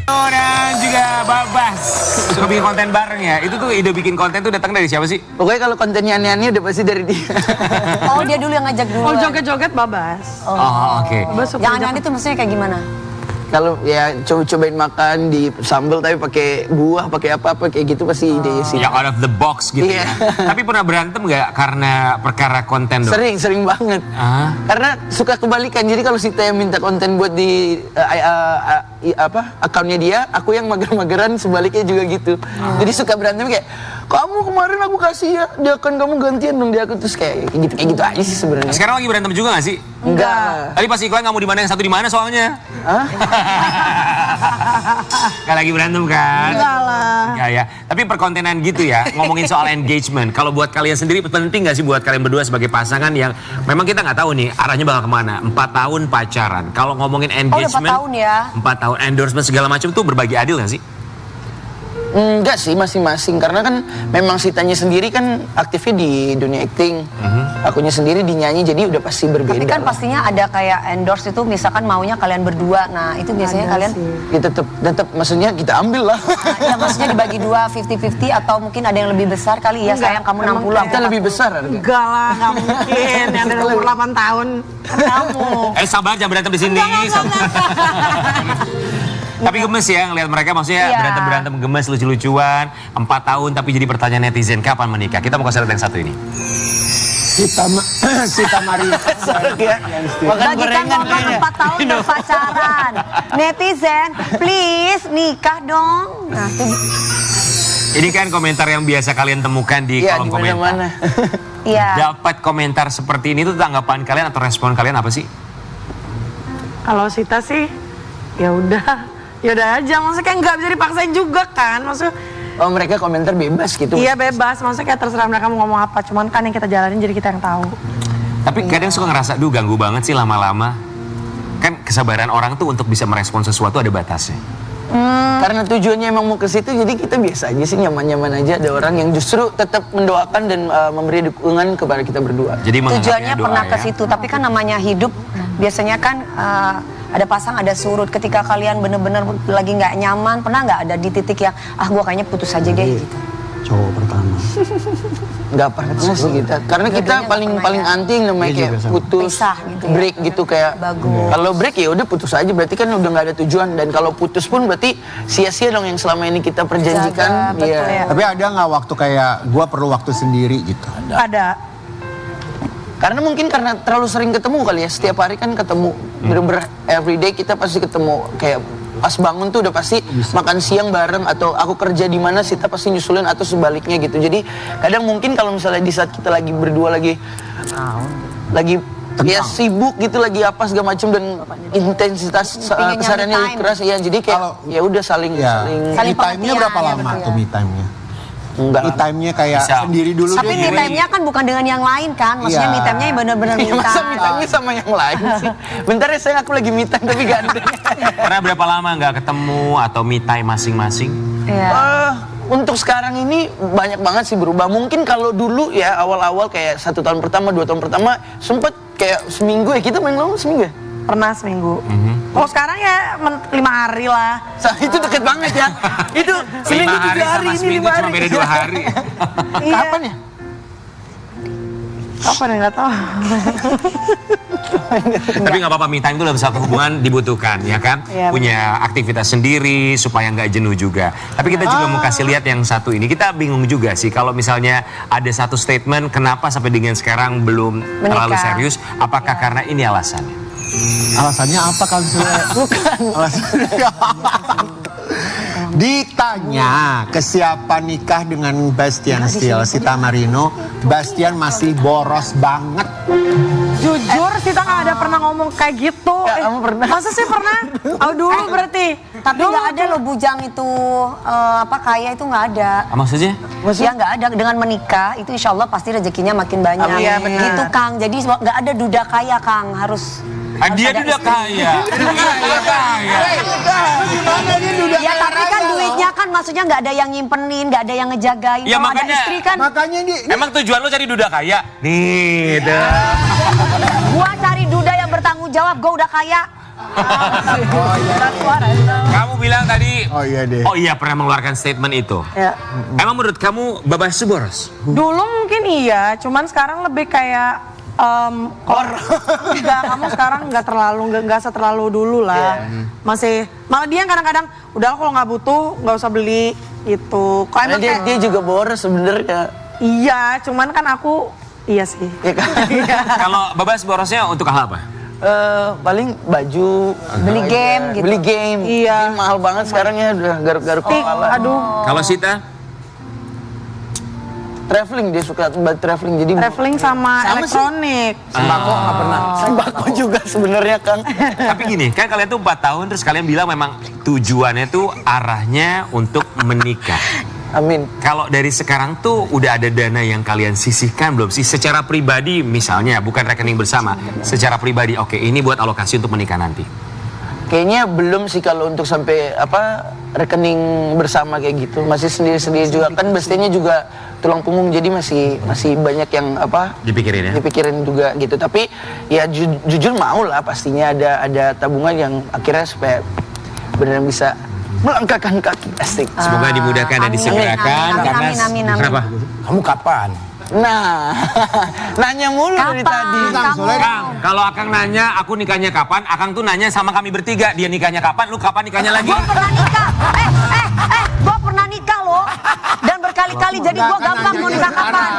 Dan juga Babas suka bikin konten bareng ya. Itu tuh ide bikin konten tuh datang dari siapa sih? Pokoknya kalau kontennya aneh-aneh udah pasti dari dia. Oh, dia dulu yang ngajak dulu. Oh, joget-joget Babas. Oh, oke. Yang aneh-aneh itu maksudnya kayak gimana? Kalau ya cobain makan di sambal tapi pakai buah, pakai apa-apa kayak gitu pasti ide sih. Yang out of the box gitu Iya. ya. Tapi pernah berantem nggak karena perkara konten dong? Sering banget. Ah. Karena suka kebalikan. Jadi kalau Sita yang minta konten buat di akunnya dia, aku yang mager-mageran sebaliknya juga gitu. Jadi suka berantem kayak, kamu kemarin aku kasih ya, dia kan kamu gantian dong dia aku terus kayak gitu aja sih sebenarnya. Sekarang lagi berantem juga nggak sih? Enggak. Tadi pas iklan kamu di mana yang satu di mana soalnya? Hah? Gak lagi berantem kan? Enggak lah. Enggak ya. Tapi perkontenan gitu ya, ngomongin soal engagement. Kalau buat kalian sendiri penting nggak sih buat kalian berdua sebagai pasangan yang memang kita nggak tahu nih arahnya bakal kemana? 4 tahun pacaran. Kalau ngomongin Oh, udah 4 engagement, tahun ya. 4 tahun endorsement segala macam tuh berbagi adil nggak sih? Enggak sih, masing-masing. Karena kan memang Sitanya sendiri kan aktifnya di dunia acting. Akunya sendiri di nyanyi, jadi udah pasti berbeda. Tapi kan lah. pastinya ada kayak endorse itu misalkan maunya kalian berdua. Nah, itu biasanya kalian Ya, tetap maksudnya kita ambil lah. ya maksudnya dibagi dua 50-50 atau mungkin ada yang lebih besar kali ya. Enggak, Sayang kamu emang 60 Kita lebih besar harga. Enggak lah, nggak mungkin. Yang dari umur 8 tahun. Kamu. Sabar jangan berantem di sini. Tapi gemes ya ngeliat mereka maksudnya Iya. berantem gemes lucu-lucuan 4 tahun tapi jadi pertanyaan netizen kapan menikah? Kita mau kasih lihat yang satu ini. Sita Maria. Makan Bagi gorengan ngomong kayaknya. 4 tahun berpacaran. Netizen, please nikah dong. Nah, itu Ini kan komentar yang biasa kalian temukan di Iya, kolom di komentar. mana-mana. iya. Dapat komentar seperti ini tuh tanggapan kalian atau respon kalian apa sih? Kalau Sita sih, ya udah aja. Maksudnya kayak nggak bisa dipaksain juga kan. Maksudnya Oh, mereka komentar bebas gitu. iya bebas. Maksudnya kayak terserah mereka mau ngomong apa. Cuman kan yang kita jalanin jadi kita yang tahu. Tapi kadang suka ngerasa, duh ganggu banget sih lama-lama. Kan kesabaran orang tuh untuk bisa merespon sesuatu ada batasnya. Karena tujuannya emang mau ke situ, jadi kita biasa aja sih, nyaman-nyaman aja. Ada orang yang justru tetap mendoakan dan memberi dukungan kepada kita berdua. Jadi Tujuannya menganggapnya doa pernah ke ya. situ, tapi kan namanya hidup biasanya kan ada pasang ada surut. Ketika kalian bener-bener lagi nggak nyaman, pernah nggak ada di titik yang gua kayaknya putus aja deh gitu. Cowok pertama. Nggak pernah sih kita. Karena kita Dua-duanya nggak paling pernah ya. anti yang namanya Iya kayak juga sama. putus, Pisah gitu ya. break gitu kayak. Bagus. Kalau break ya udah putus aja, berarti kan udah nggak ada tujuan. Dan kalau putus pun berarti sia-sia dong yang selama ini kita perjanjikan. Jaga, betul Iya. ya. Tapi ada nggak waktu kayak gua perlu waktu sendiri gitu? Ada. Karena mungkin karena terlalu sering ketemu kali ya, setiap hari kan ketemu, bener-bener everyday kita pasti ketemu. Kayak pas bangun tuh udah pasti makan siang bareng, atau aku kerja di mana Sita pasti nyusulin atau sebaliknya gitu. Jadi kadang mungkin kalau misalnya di saat kita lagi berdua lagi ya sibuk gitu, lagi apa segala macam dan intensitas Pengen kesehariannya nyari lebih time. keras ya. Jadi kayak Kalau- ya udah saling Ya. Saling Me time-nya berapa pengertian, lama gitu tuh ya. me time-nya? enggak. Me time-nya kayak Bisa. sendiri dulu Tapi deh. me time-nya kan bukan dengan yang lain kan? Maksudnya Iya. me time-nya bener-bener me Ya, masa me time. time-nya sama yang lain sih? Bentar ya sayang, aku lagi me time tapi ganteng. Pernah berapa lama nggak ketemu atau me time masing-masing? Iya. Untuk sekarang ini banyak banget sih berubah. Mungkin kalau dulu ya awal-awal kayak 1 tahun pertama, 2 tahun pertama sempet kayak seminggu ya, kita main lama seminggu ya? Pernah seminggu. Kalau sekarang ya 5 hari lah. Itu deket banget ya. Itu 5 seminggu 7 hari hari sama ini seminggu 5 hari. cuma beda 2 hari. Iya. Kapan ya? Kapan ya nggak tahu. Tapi nggak apa-apa, me time itu dalam satu hubungan dibutuhkan, ya kan? Iya, Punya aktivitas sendiri supaya nggak jenuh juga. Tapi kita juga mau kasih lihat yang satu ini. Kita bingung juga sih kalau misalnya ada satu statement kenapa sampai dengan sekarang belum terlalu Menikah. serius. Apakah karena ini alasannya? Alasannya apa kan? Bukan. Ditanya kesiapan nikah dengan Bastian Steele, Sita Marino, Bastian masih boros banget. Jujur Sita nggak ada pernah ngomong kayak gitu. Ya, kamu pernah? Masa sih pernah? Oh dulu berarti. Tapi nggak ada loh bujang itu kaya itu nggak ada. Maksudnya? Ya nggak ada, dengan menikah itu insya Allah pasti rezekinya makin banyak. Amin. Iya, benar. Gitu Kang, jadi nggak ada duda kaya Kang, harus Dia ada udah istri. kaya. Dia kaya. Ya tapi kan duitnya kan maksudnya nggak ada yang nyimpenin, nggak ada yang ngejagain. Ya, Kalau ada makanya- istri kan, Makanya ini Emang tujuan lo cari duda kaya? Nih, dah. gua cari duda yang bertanggung jawab, gua udah kaya. Kamu bilang tadi, Oh iya deh. oh iya pernah mengeluarkan statement itu. Ya. Emang menurut kamu Babas itu boros? Dulu mungkin iya, cuman sekarang lebih kayak enggak, kamu sekarang nggak seterlalu dulu lah. Masih malah dia kadang-kadang udah kalau nggak butuh nggak usah beli gitu. Kalau Karena emang dia, kayak- dia juga boros sebenarnya. iya, cuman kan aku iya sih. Ya kan? Kalau Babas borosnya untuk hal apa? Paling baju, Beli game gitu. beli game. Iya. Ini mahal banget sekarang ya, udah garuk-garuk kepala. Aduh, Kalau Sita? Traveling, dia suka banget traveling, jadi traveling sama Sama sih. elektronik. sembako nggak pernah. Sembako juga sebenarnya Kang. Tapi gini, kan kalian tuh 4 tahun terus kalian bilang memang tujuannya tuh arahnya untuk menikah. Amin. Kalau dari sekarang tuh udah ada dana yang kalian sisihkan belum sih? Secara pribadi misalnya, bukan rekening bersama. Secara pribadi, oke ini buat alokasi untuk menikah nanti. Kayaknya belum sih kalau untuk sampai rekening bersama kayak gitu. Masih sendiri-sendiri juga kan pastinya juga tulang punggung, jadi masih banyak yang Dipikirin ya? dipikirin juga gitu. Tapi ya jujur mau lah, pastinya ada tabungan yang akhirnya supaya benar bisa melangkahkan kaki. Asik. Semoga dimudahkan dan Amin, disegerakan. amin, karena amin, amin, amin. Kenapa? Kamu kapan? Nah, nanya mulu dari tadi. Kamu? Kang, kalau Akang nanya aku nikahnya kapan, Akang tuh nanya sama kami bertiga, dia nikahnya kapan, lu kapan nikahnya lagi? Gue pernah nikah. Gue pernah nikah loh. Dan berkali-kali jadi gue gampang mau nikah kapan.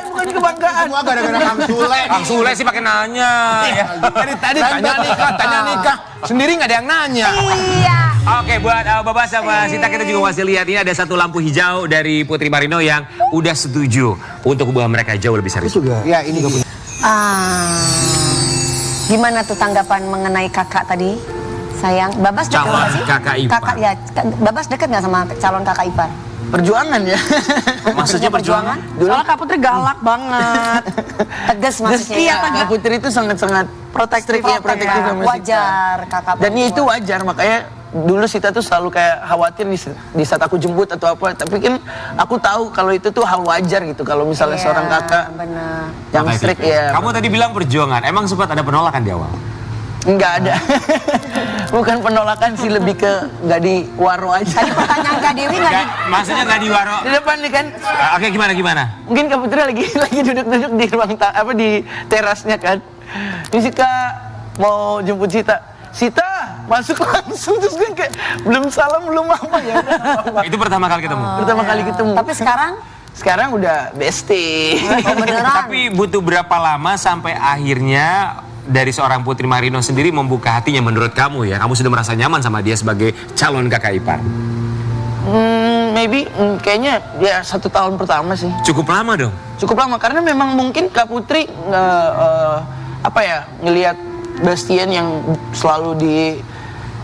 Bukan kebanggaan. Semua gara-gara Kang Sule. Kang Sule sih pakai nanya. Ya. Dari tadi tanya nikah. Sendiri nggak ada yang nanya. Iya. Oke, buat Babas sama Sita kita juga masih lihat ini ada satu lampu hijau dari Putri Marino yang udah setuju untuk hubungan mereka jauh lebih serius. Ya ini gue punya. Gimana tuh tanggapan mengenai kakak tadi? Sayang, Babas deket Calon nggak sih? kakak ipar. Ya, Babas deket nggak sama calon kakak ipar? Perjuangan ya. Maksudnya perjuangan? Soalnya Kak Putri galak banget. Tegas maksudnya. Iya, ya. Kak Putri itu sangat-sangat Protektif. strict ya, protektif sama Sita. Wajar kakak. Dan berdua. itu wajar, makanya dulu Sita tuh selalu kayak khawatir di saat aku jemput atau apa. Tapi kan aku tahu kalau itu tuh hal wajar gitu. Kalau misalnya Iya, seorang kakak bener. yang Kakak strict tipis. ya. Kamu tadi bilang perjuangan, emang sempat ada penolakan di awal? Nggak ada. Bukan penolakan sih, lebih ke nggak di waro aja. Tadi pertanyaan Kak Dewi nggak di... Maksudnya nggak di waro? Di depan nih kan, Oke, gimana? mungkin Kak Putri lagi duduk-duduk di ruang di terasnya kan. Ini Sita mau jemput Sita. Sita masuk langsung, terus kan kayak belum salam belum apa ya. Udah, nggak apa-apa. Itu pertama kali ketemu? Pertama kali ketemu. Tapi sekarang Sekarang udah bestie. oh, beneran. Tapi butuh berapa lama sampai akhirnya dari seorang Putri Marino sendiri membuka hatinya menurut kamu ya? Kamu sudah merasa nyaman sama dia sebagai calon kakak ipar? Maybe kayaknya ya 1 tahun pertama sih. Cukup lama dong? Cukup lama karena memang mungkin Kak Putri ngelihat Bastian yang selalu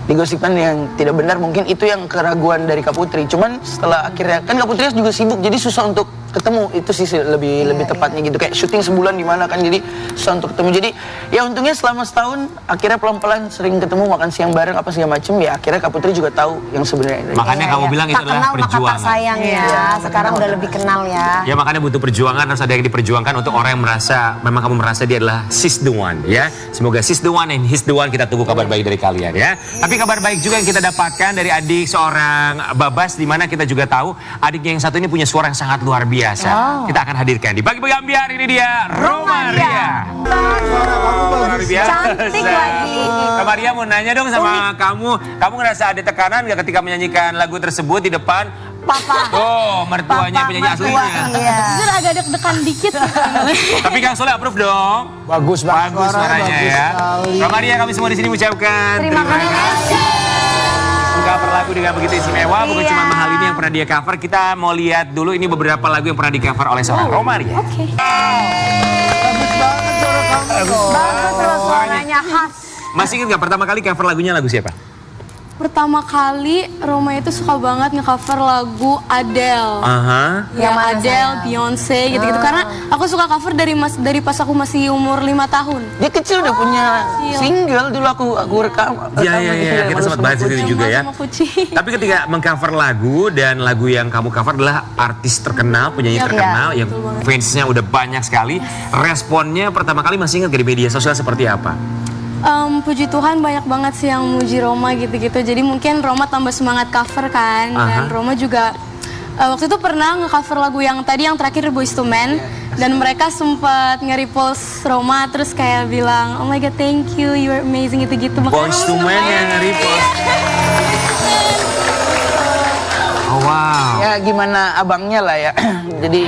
digosipkan yang tidak benar, mungkin itu yang keraguan dari Kak Putri. Cuman setelah akhirnya kan Kak Putri juga sibuk, jadi susah untuk ketemu. Itu sih lebih tepatnya gitu, kayak syuting sebulan di mana kan, jadi susah untuk ketemu. Jadi ya untungnya selama setahun akhirnya pelan-pelan sering ketemu, makan siang bareng apa segala macem. Ya akhirnya Kak Putri juga tahu yang sebenarnya. Makanya kamu bilang itu tak adalah kenal maka tak perjuangan. sayang ya. Sekarang udah lebih kenal ya. Ya makanya butuh perjuangan, harus ada yang diperjuangkan untuk orang yang merasa, memang kamu merasa dia adalah she's the one ya. Semoga she's the one and he's the one, kita tunggu kabar baik dari kalian ya. Tapi kabar baik juga yang kita dapatkan dari adik seorang Babas, di mana kita juga tahu adiknya yang satu ini punya suara yang sangat luar biasa. Kita akan hadirkan di Pagi-Pagi Ambiar, ini dia Romaria. Luar biasa. Cantik lagi. Kak Maria mau nanya dong sama kamu ngerasa ada tekanan nggak ketika menyanyikan lagu tersebut di depan Papa. Oh, mertuanya Papa, penyanyi mertua, aslinya. iya. Jujur agak deg-degan dikit. Tapi Kang Soleh approve dong. Bagus banget. Bagus suaranya ya. Kak Maria, kami semua di sini mengucapkan Terima kasih. cover lagu dengan begitu istimewa, bukan Iya. cuma mahal ini yang pernah dia cover. Kita mau lihat dulu ini beberapa lagu yang pernah di cover oleh seorang Romaria. Oke. Bagus loh suaranya khas. Masih ingat nggak pertama kali cover lagunya lagu siapa? Pertama kali Roma itu suka banget nge-cover lagu Adele. Aha. Ya Yang mana, Adele, sayang? Beyonce gitu-gitu. Karena aku suka cover dari pas aku masih umur 5 tahun. Dia kecil udah punya Kecil. single dulu aku rekam. Iya, kita sempat bahas itu juga ya. Sama kucing. Tapi ketika mengcover lagu dan lagu yang kamu cover adalah artis terkenal, penyanyi Iya, terkenal yang betul banget. fansnya udah banyak sekali. Responnya pertama kali masih ingat di media sosial seperti apa? Puji Tuhan banyak banget sih yang muji Roma gitu-gitu. Jadi mungkin Roma tambah semangat cover kan. Dan Aha. Roma juga waktu itu pernah nge-cover lagu yang tadi yang terakhir Boyz II Men. Dan mereka sempat nge-repost Roma terus kayak bilang, oh my god thank you, you're amazing gitu-gitu. Makanya Boyz Roma II Men seneng yang banget. nge-repost. Oh wow. Ya gimana abangnya lah ya. Jadi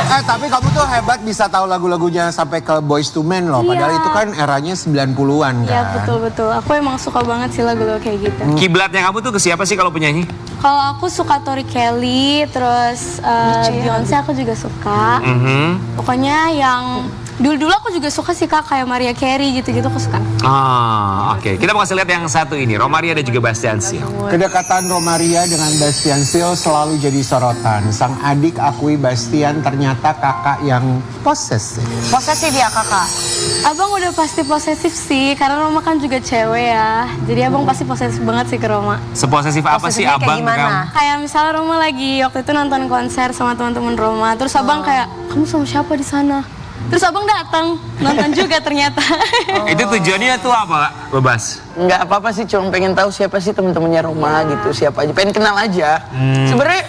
Tapi kamu tuh hebat bisa tahu lagu-lagunya sampai ke Boyz II Men loh. Padahal Iya. itu kan eranya 90-an kan. Iya betul-betul, aku emang suka banget sih lagu-lagu kayak gitu. Kiblatnya kamu tuh ke siapa sih kalau penyanyi? Kalau aku suka Tori Kelly, terus Beyonce aku juga suka. Pokoknya yang dulu-dulu aku juga suka sih Kak, kayak Mariah Carey gitu-gitu aku suka. Oke. Kita mau kasih lihat yang satu ini, Romaria dan juga Bastian Seal. Kedekatan Romaria dengan Bastian Seal selalu jadi sorotan. Sang adik akui Bastian ternyata kakak yang posesif. Posesif ya kakak? Abang udah pasti posesif sih, karena Roma kan juga cewek ya. Jadi abang pasti posesif banget sih ke Roma. Seposesif apa sih Posesifnya kayak abang ke gimana? kamu? Kayak misalnya Roma lagi waktu itu nonton konser sama teman-teman Roma, terus abang kayak, kamu sama siapa di sana? Terus abang datang nonton juga ternyata. Itu tujuannya tuh apa, Bebas? nggak apa-apa sih, cuma pengen tahu siapa sih temen-temennya Roma gitu, siapa aja, pengen kenal aja. Sebenarnya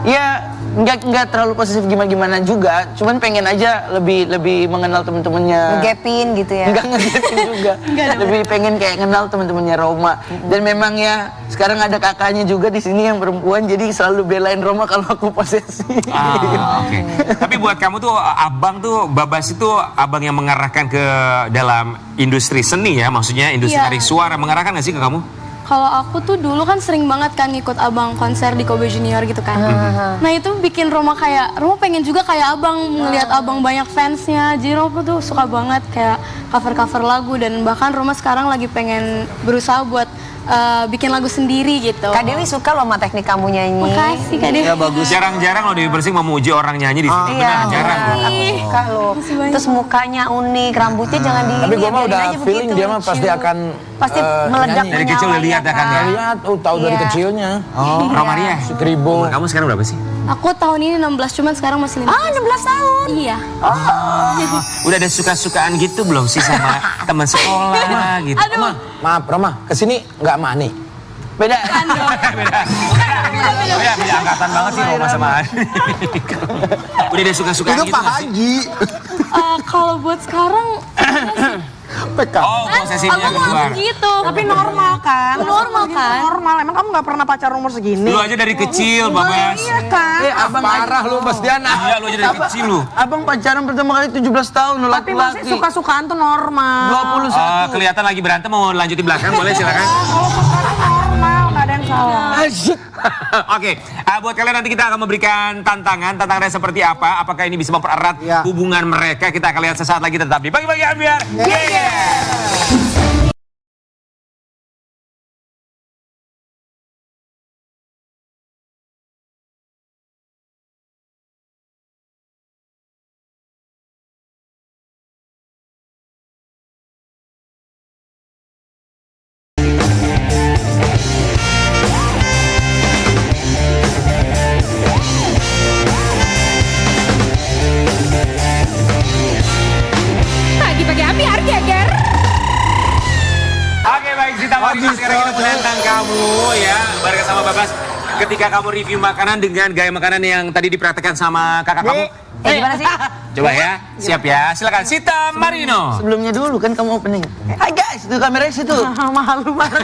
ya nggak terlalu posesif gimana-gimana juga, cuman pengen aja lebih mengenal temen-temennya. Ngegapin gitu ya? Enggak ngegetin juga, lebih pengen kayak kenal temen-temennya Roma. Dan memang ya sekarang ada kakaknya juga di sini yang perempuan, jadi selalu belain Roma kalau aku posesif. Oke. Tapi buat kamu tuh abang tuh Babas itu abang yang mengarahkan ke dalam industri seni ya, maksudnya industri Iya. tarik suara, mengarahkan nggak sih ke kamu? Kalau aku tuh dulu kan sering banget kan ngikut abang konser di Kobe Junior gitu kan. Nah itu bikin Roma pengen juga kayak abang, ngeliat abang banyak fansnya. Jadi Roma tuh suka banget kayak cover-cover lagu, dan bahkan Roma sekarang lagi pengen berusaha buat bikin lagu sendiri gitu. Kak Dewi suka loh sama teknik kamu nyanyi. Makasih Kak Dewi. Ya bagus. Jarang-jarang loh Dewi Persik memuji orang nyanyi di sini. Iya, Benar, jarang. aku suka loh. Makasih banyak. Terus mukanya unik, rambutnya jangan di Tapi gue mah biarin udah aja feeling begitu, dia mah lucu. pasti akan Pasti meledak nyanyi. Dari kecil udah lihat ya kan ya? Lihat, tahu dari Iya. kecilnya. Oh, Romaria. Si Kribo. Umur kamu sekarang berapa sih? Aku tahun ini 16, cuman sekarang masih 15. Ah, 16 tahun. Iya. Udah ada suka-sukaan gitu belum sih sama teman sekolah gitu? Roma, maaf Roma, kesini nggak mani. Beda. Beda angkatan banget sih Roma sama Ani. Udah ada suka-sukaan Itu gitu Pak nggak sih? Haji. Kalau buat sekarang, PK. Oh, posesinya abang keluar. langsung gitu. Tapi normal kan? Normal kan? Normal, emang kamu gak pernah pacaran umur segini? Lu aja dari kecil, Babas. Iya kan? Abang Parah lu Bastiana. Iya, lu aja dari kecil lu. Abang pacaran pertama kali 17 tahun, Tapi laki-laki. masih suka-sukaan tuh normal. 21. Kelihatan lagi berantem, mau lanjut di belakang, boleh silakan. Kalau suka normal, gak ada yang salah. Oke, buat kalian nanti kita akan memberikan tantangan. Tantangannya seperti apa? Apakah ini bisa mempererat Ya. hubungan mereka? Kita akan lihat sesaat lagi, tetap di Pagi-Pagi Ambiar. Pagi-pagi Ambiar geger. Oke, baik, Zita Marino, sekarang kita menantang kamu ya, bareng sama Babas. Ketika kamu review makanan dengan gaya makanan yang tadi dipraktekkan sama kakak kamu. Gimana sih? Coba ya, siap ya. Silakan, Zita Marino. Sebelumnya dulu kan kamu opening. Hai guys, itu kameranya situ. Malu banget.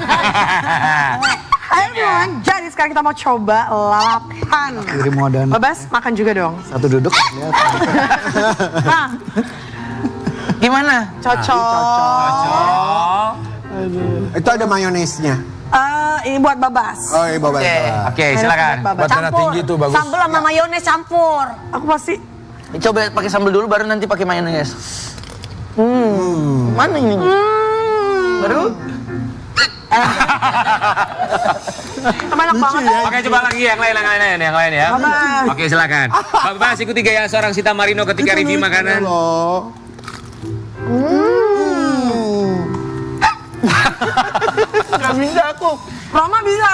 Ayo, jadi sekarang kita mau coba lalapan. Kirim modern. Babas, makan juga dong. Satu duduk. lihat. Nah, Gimana? cocok. Oh. Itu ada mayonesnya. Ini buat Babas. Oh, iya bawa Oke, silakan. Babas. Buat darah tinggi tuh bagus. Sambal sama mayones campur. Aku pasti Coba pakai sambal dulu, baru nanti pakai mayones. Mana ini? Baru? Banyak banget. Oke, coba lagi yang lain ya. Oke, silakan. Pak Bas, ikuti gaya seorang Sita Marino ketika review makanan. Loh. Gak bisa aku. Roma bisa.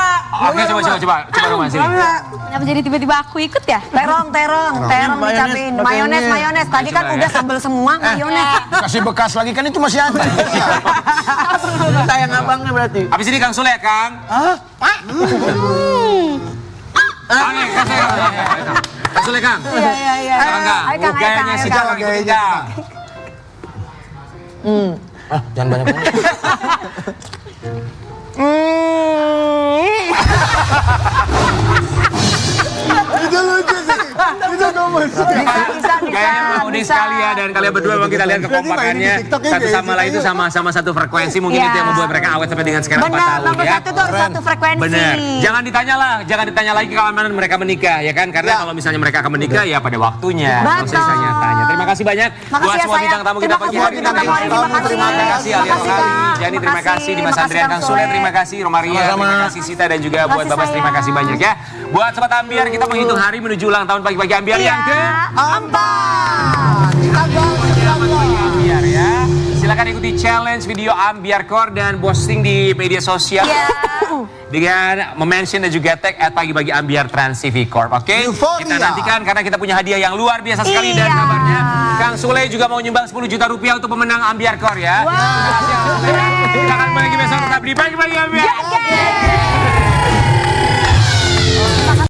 Oke, coba Roma sini. Kenapa jadi tiba-tiba aku ikut ya? Terong dicapain. Mayones. Tadi kan Coba, udah ya. sambel semua, mayones. Kasih bekas lagi kan itu masih ada. Sayang abangnya berarti. Habis ini Kang Sule ya, Kang. Oke, Kang Sule. Kang Sule, Kang. Iya. Kang, Kang. Ayo, Kang, Gayanya ayo, si Kang. Kang, ikutin Kang. Jangan banyak-banyak. Itu lucu sih. Itu kamu Bisa. Gayanya unik sekali ya, dan kalian berdua memang kita lihat kekompakannya satu sama lain itu sama satu frekuensi, mungkin Iya. itu yang membuat mereka awet sampai dengan sekarang 4 Benar, tahun nomor ya. satu tuh harus satu frekuensi. Bener. Jangan ditanya lagi kapan mereka menikah ya kan, karena kalau misalnya mereka akan menikah ya pada waktunya. Nggak usah Betul. tanya. Terima kasih banyak Makasih buat ya, semua sayang. bintang tamu kita Terima pagi kasih hari buat ini. bintang tamu hari ini. Terima Makasih. kasih Alia Makasih, Rokali, Kak. Jani terima Makasih. kasih, Dimas Makasih, Andrian, Kang Kang Sule Sule. terima kasih, Romaria terima kasih, Sita dan juga buat Makasih, Babas terima kasih sayang. banyak ya. Buat Sobat Ambiar kita menghitung hari menuju ulang tahun pagi-pagi Ambiar Iya. yang ke Empat. Ambiar ya. Silakan ikuti challenge video Ambiar Core dan posting di media sosial. Iya. Dengan mention dan juga tag @pagi-pagi Ambiar Trans TV Corp. Oke? Euforia. Kita nantikan karena kita punya hadiah yang luar biasa sekali dan Iya. kabarnya Kang Sule juga mau nyumbang 10 juta rupiah untuk pemenang Ambiar Core ya. Wow. Terima kasih, Kang Sule. Kita akan bagi besok tetap di pagi-pagi Ambiar. Yes.